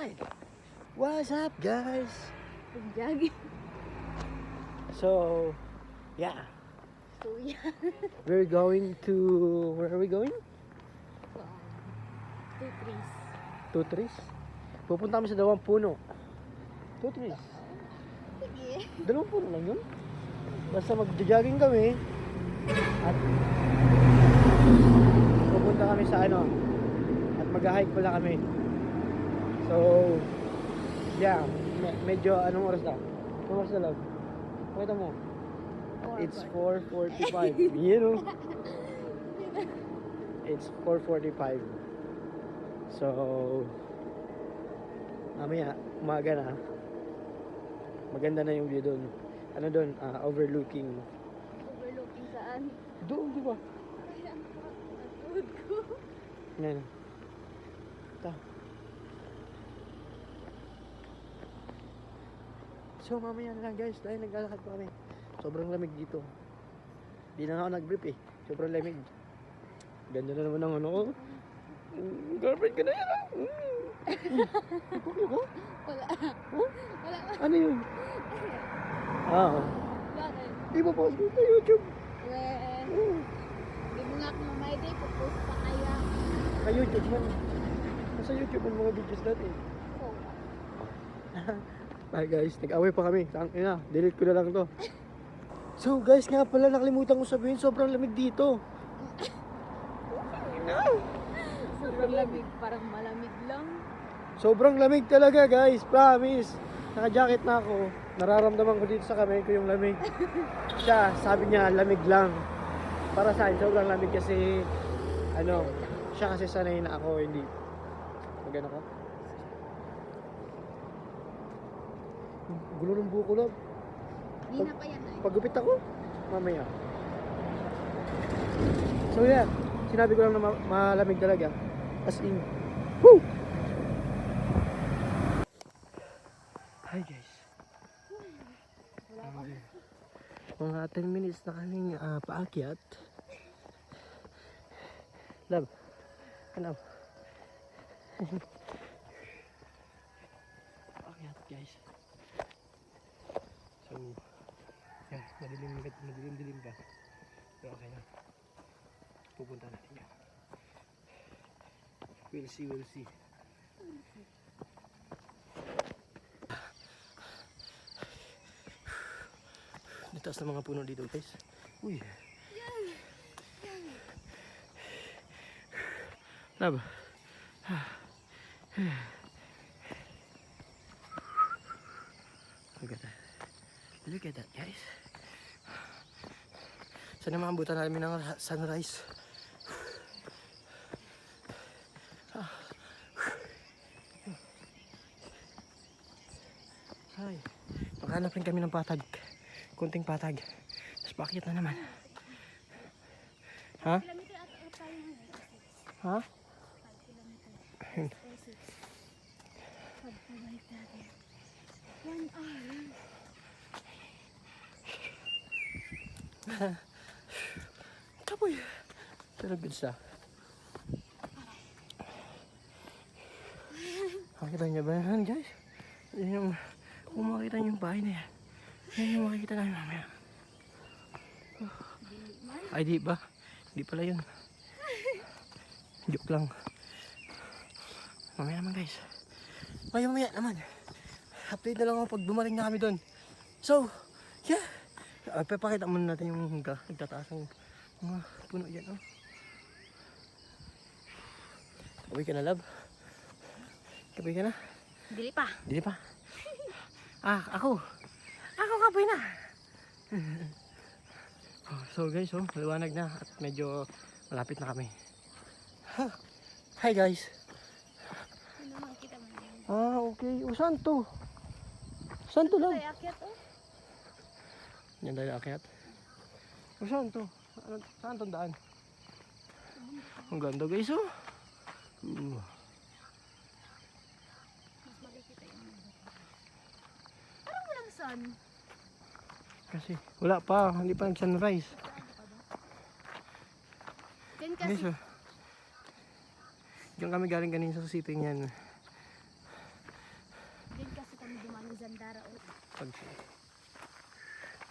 Alright, what's up guys? Jogging. So, yeah, So yeah. we're going to, where are we going? 2 trees. Two trees. Pupunta kami sa dalawang puno. Two trees. Sige. Dalawang puno lang yun. Basta mag-jogging kami at pupunta kami sa ano at mag-hike pala kami. So, yeah, medyo anong oras na? Anong oras na lang? Pakita mo. It's 4:45. You know? It's 4:45. So, mamaya, umaga na. Maganda na yung view doon. Ano doon? Overlooking. Overlooking saan? Doon, di ba? Ay, ang tuhod ko. Yan. Ito. So, mamaya na lang guys. Dahil naglalakad pa kami. Sobrang lamig dito. Di na nga ako nag-brief eh. Sobrang lamig. Ganda na naman ang ano ko. Girlfriend ka na yan ah. Ikuki ko? Wala. Huh? Wala. Ano yun? Oo. Bakit? Ipapost ko sa YouTube. Well, hindi mo nga ako mamay day. Pupost pa kaya. Sa YouTube man. Nasa YouTube ang mga videos natin. So, Bye guys, nag-away pa kami. Ina, delete ko na lang to. So guys, nga pala nakalimutan ko sabihin, sobrang lamig dito. sobrang lamig. Parang malamig lang. Sobrang lamig talaga guys, promise. Naka-jacket na ako. Nararamdaman ko dito sa kamay ko yung lamig. Siya, sabi niya, lamig lang. Para sa akin, sobrang lamig kasi, ano, siya kasi sanay na ako, hindi. Magano ko? Gulo ng buko lang. Hindi na pa yan ay. Paggupit ako, mamaya. So yeah, sinabi ko lang na malamig talaga. As in, woo! Hi guys. Mga 10 minutes na kaming paakyat. Love, ano? Paakyat guys. So, yan, madilim pa. Pero okay na. Pupunta natin yan. We'll see. Taas ng mga puno dito guys. Uy. Lab. Look at that guys. Sana maambutan namin ng sunrise. Hi. Makahanap rin kami ng patag. Kunting patag. Tapos bakit na naman? Ha? Ha? 5 kilometers. 1 hour. Kapoy. Pero good sa. Makita niyo ba yan guys? Yan yung, kung makita niyo yung bahay na yan. Yan yung makikita namin mamaya. Ay di ba? Di pala yun. Joke lang. Mamaya naman guys. Mamaya naman. Update na lang ako pag dumating na kami doon. So, yeah. Papakita muna natin yung nagtataas ng mga puno dyan. Oh. Kapoy ka na love? Kapoy ka na? Dili pa. Dili pa? Ako kapoy na. So guys, maliwanag na at medyo malapit na kami. Hi guys. Ano makikita mo na yun? Okay. Saan to? Saan to lang? Ay, akyat oh. Yan tayo akyat. Saan to? Saan tong daan? Ang ganda guys oh. Mas makikita yun. Parang walang sun. Kasi wala pa, hindi pa nag-sunrise. Yan kasi. Guys, diyan kami galing kanina sa sitting yan. Gandara. Pagsa.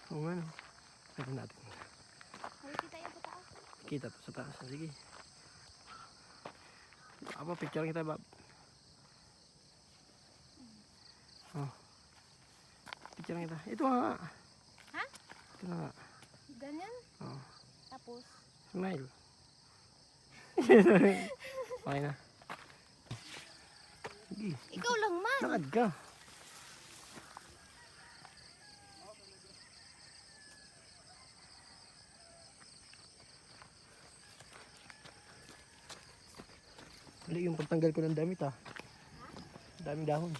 Oo nga no. Tignan natin. Halika tayo sa taas. Kita to sa taas. Sige. Apa, picture kita, Bob. Oh. Picture kita. Ito nga. Ha? Ito na nga. Ganyan? Oh. Tapos? Smile. Okay na. Sige. Ikaw lang man. Lakad ka. Mali yung pagtanggal ko ng damit ah. Daming dahon.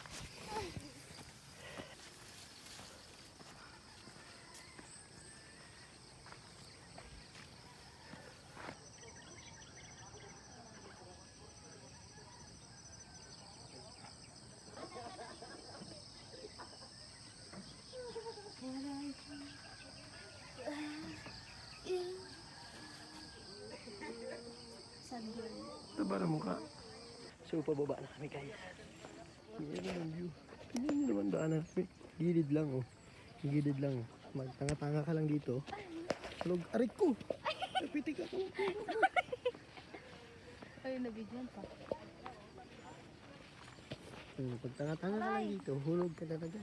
Taba na mukha. So pababa na kami guys. Yan ang view. Tingnan nyo naman daanan. Gilid lang oh. Gilid lang. Magtanga-tanga ka lang dito. Tulog. Aray ko! Napitik ako. Ay, nabigyan pa. Pagtanga-tanga ka lang dito, hulog ka talaga.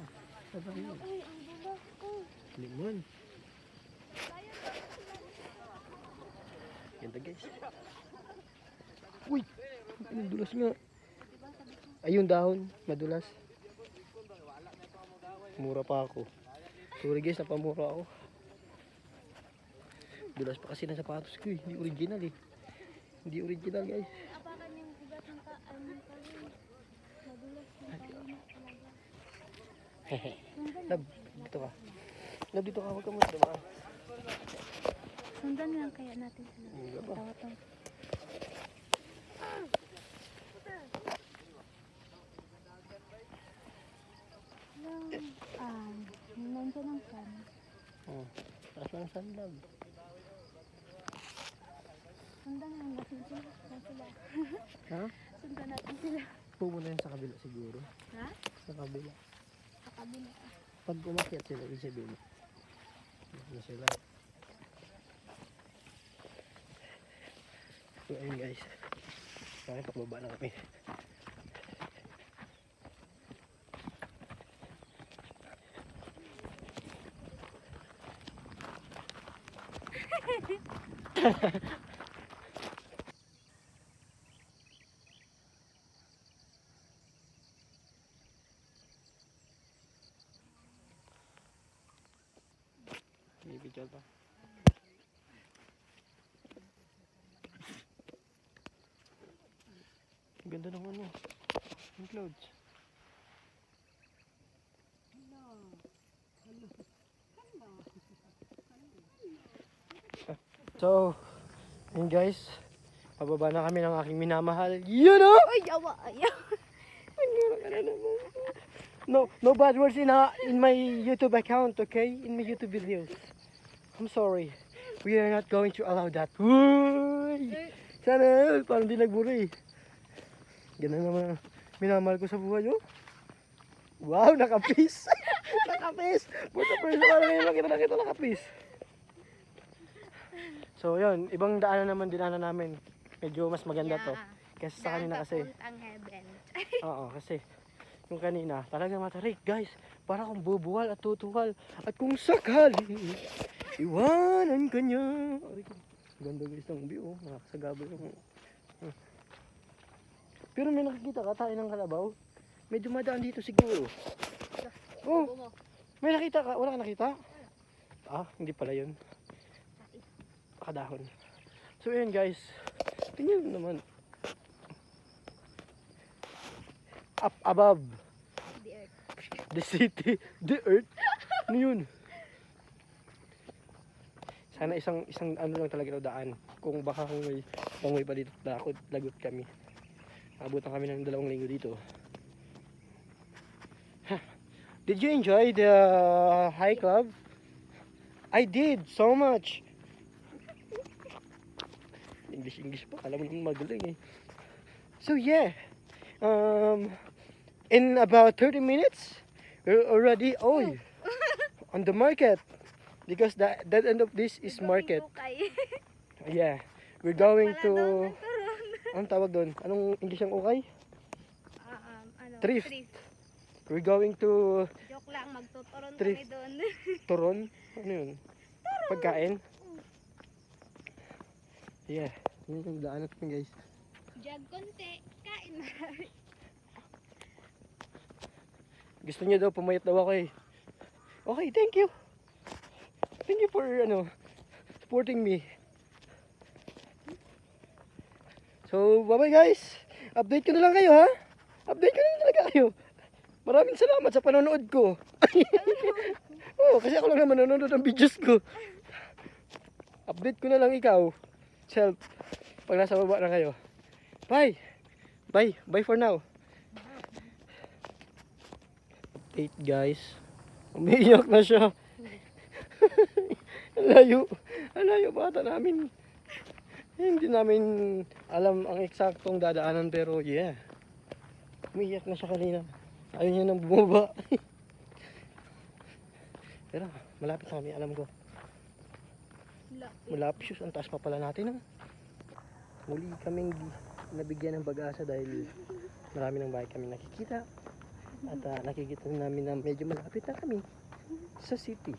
Sabay yun. Ay, ang bulas ko. Limon. Ganda guys. Uy! Ang dulas nga. Ayun dahon, madulas. Mura pa ako. Sorry guys, napamura ako. Dulas pa kasi ng sapatos ko eh. Hindi original eh. Hindi original guys. Apakan yung ugat ng kain. Madulas yung kain talaga. Lab, dito ka. Lab, dito ka. Huwag ka muna dumaan. Sundan lang kaya natin sila. Wala pa. Tawa-tawa. Nandiyan ang sun. Oh, taas lang saan lab. Sundan lang natin sila. Ha? Sundan natin sila. Pumunta yan sa kabila siguro. Ha? Sa kabila. Sa kabila. Pag umakyat sila, ibig sabihin. Ano sila? So ayun guys. Kaya pakbaba na kami. May picture pa. Ang ganda ng ano. Yung clouds. So, yun guys. Pababa na kami ng aking minamahal. You know? Ay, yawa. Ayaw. No bad words in my YouTube account, okay? In my YouTube videos. I'm sorry. We are not going to allow that. Uy! Sana, parang di nagburi. Ganun naman ang minamahal ko sa buhay, oh. Wow, nakapis! Nakapis! Buta pa rin sa parang nakita nakapis. So, yun. Ibang daanan naman dinaanan namin. Medyo mas maganda to. Kasi sa kanina kasi. Ang heaven. Oo, kasi yung kanina, talaga matarik, guys. Para kung bubuwal at tutuwal. At kung sakali, iwanan ka niya. Ganda guys ng view, oh. Nakakasagabal yung... Pero may nakikita ka, tayo ng kalabaw. Medyo madaan dito siguro. Oh, may nakita ka? Wala ka nakita? Ah, hindi pala yun. Pakadahon. So yun guys, tingnan mo naman. Up above The earth. the city, the earth. Ano yun? Sana isang ano lang talaga na daan. Kung baka kung may pangoy pa dito, lagot kami. Abutan kami ng 2 linggo dito. Did you enjoy the hike club? I did so much. English pa, alam mo naman magaling eh. So yeah, in about 30 minutes, We're already on the market because that end of this is market. Yeah. We're going to anong tawag doon? Anong English ang ukay? Thrift. We're going to Joke lang, magtuturon Thrift. kami doon. Turon. Ano yun? Pagkain. Yeah. Yun yung daan natin guys. Jag konti, kain na. Gusto niya daw, pumayat daw ako eh. Okay, thank you. Thank you for, supporting me. So, bye-bye guys. Update ko na lang kayo, ha? Update ko na lang talaga kayo. Maraming salamat sa panonood ko. Kasi ako lang naman nanonood ng videos ko. Update ko na lang ikaw. Self. Pag nasa baba na kayo. Bye. Bye. Bye for now. Update guys. Umiiyak na siya. Ang layo bata namin. Hindi namin alam ang eksaktong dadaanan pero yeah. Umiiyak na siya kanina. Ayaw niya nang bumaba. Pero malapit na kami, alam ko. Malapit siya. Ang taas pa pala natin. Muli kaming nabigyan ng pag-asa dahil marami ng bahay kami nakikita. At nakikita namin na medyo malapit na kami sa city.